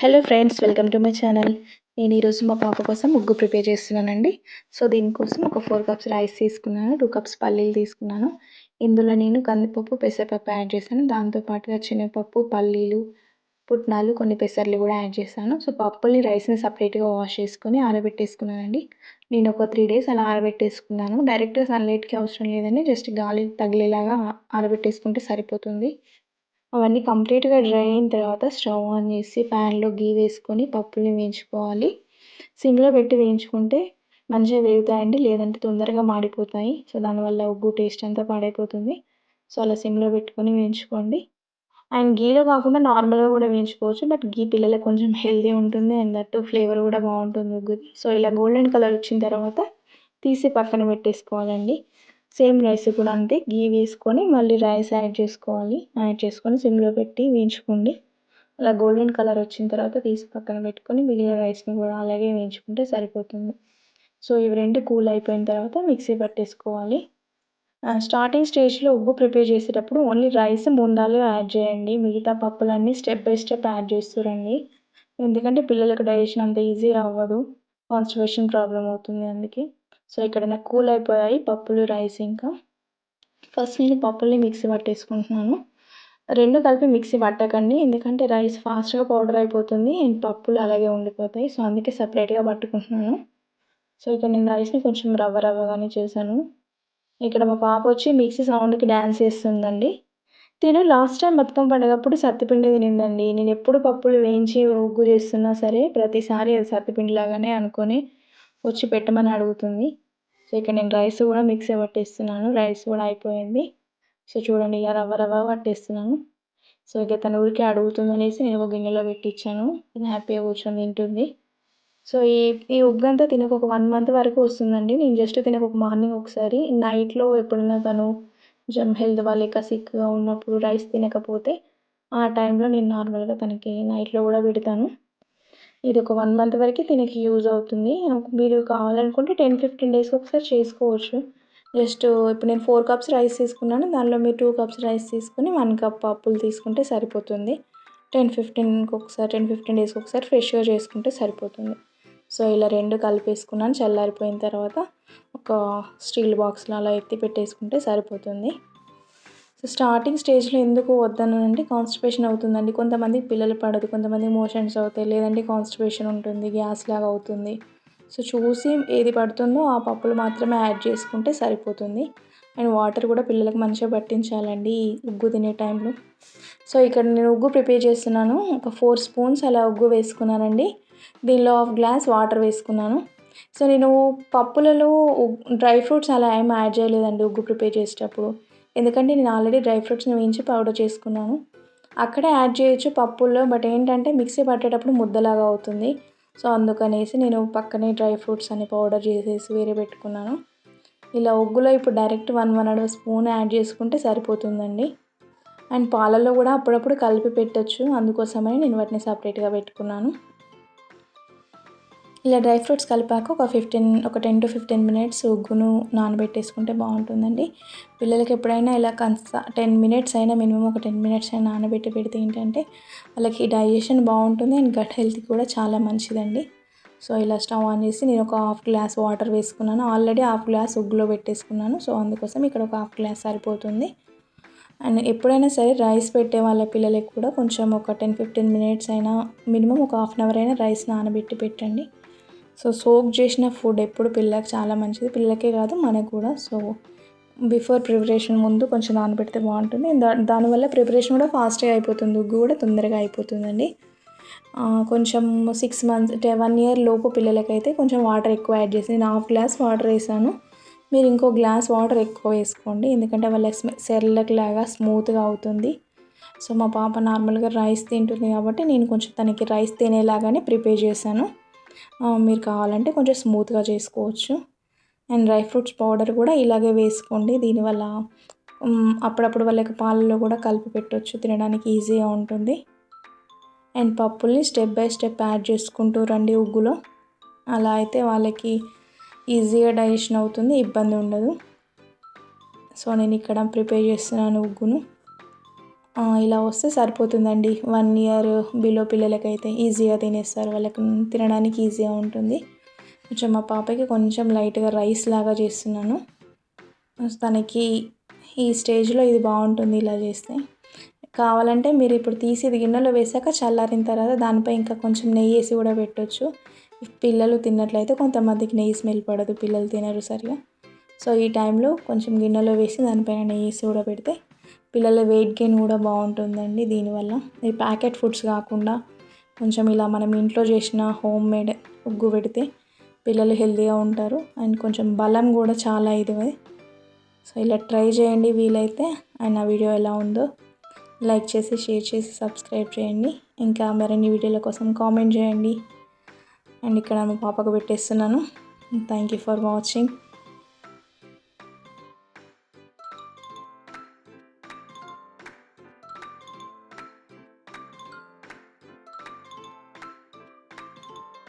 Hello friends, welcome to my channel. నేను ఈరోజు మా పాప కోసం ముగ్గు ప్రిపేర్ చేస్తున్నానండి. సో దీనికోసం ఒక 4 కప్స్ రైస్ తీసుకున్నాను, 2 కప్స్ పల్లీలు తీసుకున్నాను. ఇందులో నేను కందిపప్పు, పెసరపప్పు యాడ్ చేశాను. దాంతోపాటుగా శనగపప్పు, పల్లీలు, పుట్నాలు, కొన్ని పెసర్లు కూడా యాడ్ చేశాను. సో పప్పుల్ని, రైస్ని సపరేట్గా వాష్ చేసుకొని ఆరబెట్టేసుకున్నానండి. నేను ఒక 3 డేస్ అలా ఆరబెట్టేసుకున్నాను. డైరెక్ట్గా సన్లైట్కి అవసరం లేదండి, జస్ట్ గాలి తగిలేలాగా ఆరబెట్టేసుకుంటే సరిపోతుంది. అవన్నీ కంప్లీట్గా డ్రై అయిన తర్వాత స్టవ్ ఆన్ చేసి ప్యాన్లో గీ వేసుకొని పప్పుల్ని వేయించుకోవాలి. సిమ్లో పెట్టి వేయించుకుంటే మంచిగా వేగుతాయండి, లేదంటే తొందరగా మాడిపోతాయి. సో దానివల్ల ఉగ్గు టేస్ట్ అంతా పాడైపోతుంది. సో అలా సిమ్లో పెట్టుకొని వేయించుకోండి. అండ్ గీలో కాకుండా నార్మల్గా కూడా వేయించుకోవచ్చు, బట్ గీ పిల్లలకు కొంచెం హెల్దీ ఉంటుంది అండ్ దట్టు ఫ్లేవర్ కూడా బాగుంటుంది ఉగ్గుది. సో ఇలా గోల్డెన్ కలర్ వచ్చిన తర్వాత తీసి పక్కన పెట్టేసుకోవాలండి. సేమ్ రైస్ కూడా అంతే, గీ వేసుకొని మళ్ళీ రైస్ యాడ్ చేసుకొని సిమ్లో పెట్టి వేయించుకోండి. అలా గోల్డెన్ కలర్ వచ్చిన తర్వాత తీసి పక్కన పెట్టుకొని మిగిలిన రైస్ని కూడా అలాగే వేయించుకుంటే సరిపోతుంది. సో ఇవి రెండు కూల్ అయిపోయిన తర్వాత మిక్సీ పట్టేసుకోవాలి. స్టార్టింగ్ స్టేజ్లో ఉగ్గు ప్రిపేర్ చేసేటప్పుడు ఓన్లీ రైస్ ముందాలుగా యాడ్ చేయండి, మిగతా పప్పులన్నీ స్టెప్ బై స్టెప్ యాడ్ చేస్తురండి. ఎందుకంటే పిల్లలకు డైజెషన్ అంత ఈజీ అవ్వదు, కాన్స్టిపేషన్ ప్రాబ్లం అవుతుంది అందుకే. సో ఇక్కడ నాకు కూల్ అయిపోయాయి పప్పులు, రైస్. ఇంకా ఫస్ట్ నేను పప్పుల్ని మిక్సీ పట్టేసుకుంటున్నాను. రెండు కలిపి మిక్సీ పట్టకండి, ఎందుకంటే రైస్ ఫాస్ట్గా పౌడర్ అయిపోతుంది అండ్ పప్పులు అలాగే ఉండిపోతాయి. సో అందుకే సపరేట్గా పట్టుకుంటున్నాను. సో ఇక్కడ నేను రైస్ని కొంచెం రవ్వగానే చేశాను. ఇక్కడ మా పాప వచ్చి మిక్సీ సౌండ్కి డ్యాన్స్ చేస్తుందండి. తిను లాస్ట్ టైం బతుకమ్మ పండుగప్పుడు సత్తిపిండి తినిందండి. నేను ఎప్పుడు పప్పులు వేయించి ఉగ్గు చేస్తున్నా సరే ప్రతిసారి అది సత్తిపిండి లాగానే అనుకొని వచ్చి పెట్టమని అడుగుతుంది. సో ఇక్కడ నేను రైస్ కూడా మిక్సీ పట్టేస్తున్నాను, రైస్ కూడా అయిపోయింది. సో చూడండి, ఇక రవ్వ పట్టేస్తున్నాను. సో ఇక తన ఊరికే అడుగుతుంది అనేసి నేను ఒక గిన్నెలో పెట్టించాను, నేను హ్యాపీగా కూర్చొని తింటుంది. సో ఈ ఉగ్గు అంతా తినకు ఒక 1 మంత్ వరకు వస్తుందండి. నేను జస్ట్ తినకు ఒక మార్నింగ్ ఒకసారి, నైట్లో ఎప్పుడైనా తను కొంచెం హెల్త్ బాగాలేక సిక్గా ఉన్నప్పుడు రైస్ తినకపోతే ఆ టైంలో నేను నార్మల్గా తనకి నైట్లో కూడా పెడతాను. ఇది ఒక 1 మంత్ వరకు దీనికి యూజ్ అవుతుంది. మీరు కావాలనుకుంటే 10-15 డేస్కి ఒకసారి చేసుకోవచ్చు. జస్ట్ ఇప్పుడు నేను 4 కప్స్ రైస్ తీసుకున్నాను, దానిలో మీరు 2 కప్స్ రైస్ తీసుకొని 1 కప్ పప్పులు తీసుకుంటే సరిపోతుంది. 10-15 డేస్కి ఒకసారి ఫ్రెష్గా చేసుకుంటే సరిపోతుంది. సో ఇలా రెండు కలిపేసుకున్నాను. చల్లారిపోయిన తర్వాత ఒక స్టీల్ బాక్స్లో అలా ఎత్తి పెట్టేసుకుంటే సరిపోతుంది. సో స్టార్టింగ్ స్టేజ్లో ఎందుకు వద్దనంటే కాన్స్టిపేషన్ అవుతుందండి. కొంతమందికి పిల్లలు పడదు, కొంతమంది మోషన్స్ అవుతాయి, లేదంటే కాన్స్టిపేషన్ ఉంటుంది, గ్యాస్ లాగా అవుతుంది. సో చూసి ఏది పడుతుందో ఆ పప్పులు మాత్రమే యాడ్ చేసుకుంటే సరిపోతుంది. అండ్ వాటర్ కూడా పిల్లలకు మంచిగా పట్టించాలండి ఉగ్గు తినే టైంలో. సో ఇక్కడ నేను ఉగ్గు ప్రిపేర్ చేస్తున్నాను. ఒక 4 స్పూన్స్ అలా ఉగ్గు వేసుకున్నానండి. దీనిలో 1/2 గ్లాస్ వాటర్ వేసుకున్నాను. సో నేను పప్పులలో డ్రై ఫ్రూట్స్ అలా ఏమి యాడ్ చేయలేదండి ఉగ్గు ప్రిపేర్ చేసేటప్పుడు, ఎందుకంటే నేను ఆల్రెడీ డ్రై ఫ్రూట్స్ని వేయించి పౌడర్ చేసుకున్నాను. అక్కడే యాడ్ చేయొచ్చు పప్పుల్లో, బట్ ఏంటంటే మిక్సీ పట్టేటప్పుడు ముద్దలాగా అవుతుంది. సో అందుకనేసి నేను పక్కనే డ్రై ఫ్రూట్స్ అని పౌడర్ చేసేసి వేరే పెట్టుకున్నాను. ఇలా ఉగ్గులో ఇప్పుడు డైరెక్ట్ 1-1.5 స్పూన్ యాడ్ చేసుకుంటే సరిపోతుందండి. అండ్ పాలల్లో కూడా అప్పుడప్పుడు కలిపి పెట్టచ్చు, అందుకోసమని నేను వాటిని సపరేట్గా పెట్టుకున్నాను. ఇలా డ్రై ఫ్రూట్స్ కలిపాక ఒక 10-15 మినిట్స్ ఉగ్గును నానబెట్టేసుకుంటే బాగుంటుందండి. పిల్లలకి ఎప్పుడైనా ఇలా 10 మినిట్స్ అయినా, మినిమం ఒక 10 మినిట్స్ అయినా నానబెట్టి పెడితే ఏంటంటే వాళ్ళకి డైజెషన్ బాగుంటుంది అండ్ గట్ హెల్త్కి కూడా చాలా మంచిదండి. సో ఇలా స్టవ్ ఆన్ చేసి నేను ఒక 1/2 గ్లాస్ వాటర్ వేసుకున్నాను. ఆల్రెడీ 1/2 గ్లాస్ ఉగ్గులో పెట్టేసుకున్నాను. సో అందుకోసం ఇక్కడ ఒక 1/2 గ్లాస్ సరిపోతుంది. అండ్ ఎప్పుడైనా సరే రైస్ పెట్టే వాళ్ళ పిల్లలకి కూడా కొంచెం ఒక 10-15 మినిట్స్ అయినా, మినిమం ఒక హాఫ్ అన్ అవర్ అయినా రైస్ నానబెట్టి పెట్టండి. సో సోక్ చేసిన ఫుడ్ ఎప్పుడు పిల్లలకు చాలా మంచిది, పిల్లలకే కాదు మనకు కూడా. సో బిఫోర్ ప్రిపరేషన్ ముందు కొంచెం నానబెడితే బాగుంటుంది. దానివల్ల ప్రిపరేషన్ కూడా ఫాస్ట్గా అయిపోతుంది, ఉగ్గు కూడా తొందరగా అయిపోతుందండి. కొంచెం 6 మంత్స్ 1 ఇయర్ లోపు పిల్లలకైతే కొంచెం వాటర్ ఎక్కువ యాడ్ చేసి, నేను 1/2 గ్లాస్ వాటర్ వేసాను, మీరు ఇంకో గ్లాస్ వాటర్ ఎక్కువ వేసుకోండి, ఎందుకంటే వాళ్ళ సెర్లాక్ లాగా స్మూత్గా అవుతుంది. సో మా పాప నార్మల్గా రైస్ తింటుంది కాబట్టి నేను కొంచెం తనకి రైస్ తినేలాగానే ప్రిపేర్ చేశాను. మీరు కావాలంటే కొంచెం స్మూత్గా చేసుకోవచ్చు. అండ్ డ్రై ఫ్రూట్స్ పౌడర్ కూడా ఇలాగే వేసుకోండి, దీనివల్ల అప్పుడప్పుడు వాళ్ళకి పాలలో కూడా కలిపి పెట్టవచ్చు, తినడానికి ఈజీగా ఉంటుంది. అండ్ పప్పుల్ని స్టెప్ బై స్టెప్ యాడ్ చేసుకుంటూ రండి ఉగ్గులో, అలా అయితే వాళ్ళకి ఈజీగా డైజెషన్ అవుతుంది, ఇబ్బంది ఉండదు. సో నేను ఇక్కడ ప్రిపేర్ చేస్తున్నాను ఉగ్గును. ఇలా వస్తే సరిపోతుందండి. 1 ఇయర్ బిలో పిల్లలకైతే ఈజీగా తినేస్తారు. వాళ్ళకి తినడానికి ఈజీగా ఉంటుంది. కొంచెం మా పాపకి కొంచెం లైట్‌గా రైస్ లాగా చేస్తున్నాను. తనకి ఈ స్టేజ్‌లో ఇది బాగుంటుంది ఇలా చేస్తే. కావాలంటే మీరు ఇప్పుడు తీసి ఇది గిన్నెలో వేసాక చల్లారిన తర్వాత దానిపై ఇంకా కొంచెం నెయ్యి వేసి కూడా పెట్టొచ్చు. పిల్లలు తిన్నట్లయితే కొంతమందికి నెయ్యి స్మెల్ పడదు, పిల్లలు తినరు సరిగా. సో ఈ టైంలో కొంచెం గిన్నెలో వేసి దానిపైన నెయ్యి వేసి కూడా పెడితే పిల్లల వెయిట్ గెయిన్ కూడా బాగుంటుందండి దీనివల్ల. ఈ ప్యాకెట్ ఫుడ్స్ కాకుండా కొంచెం ఇలా మనం ఇంట్లో చేసిన హోమ్ మేడ్ ఉగ్గు పెడితే పిల్లలు హెల్తీగా ఉంటారు. అండ్ కొంచెం బలం కూడా చాలా ఇది. సో ఇలా ట్రై చేయండి వీలైతే. అండ్ నా వీడియో ఎలా ఉందో లైక్ చేసి, షేర్ చేసి, సబ్స్క్రైబ్ చేయండి. ఇంకా మరిన్ని వీడియోల కోసం కామెంట్ చేయండి. అండ్ ఇక్కడ మా పాపకు పెట్టేస్తున్నాను. Thank you for watching.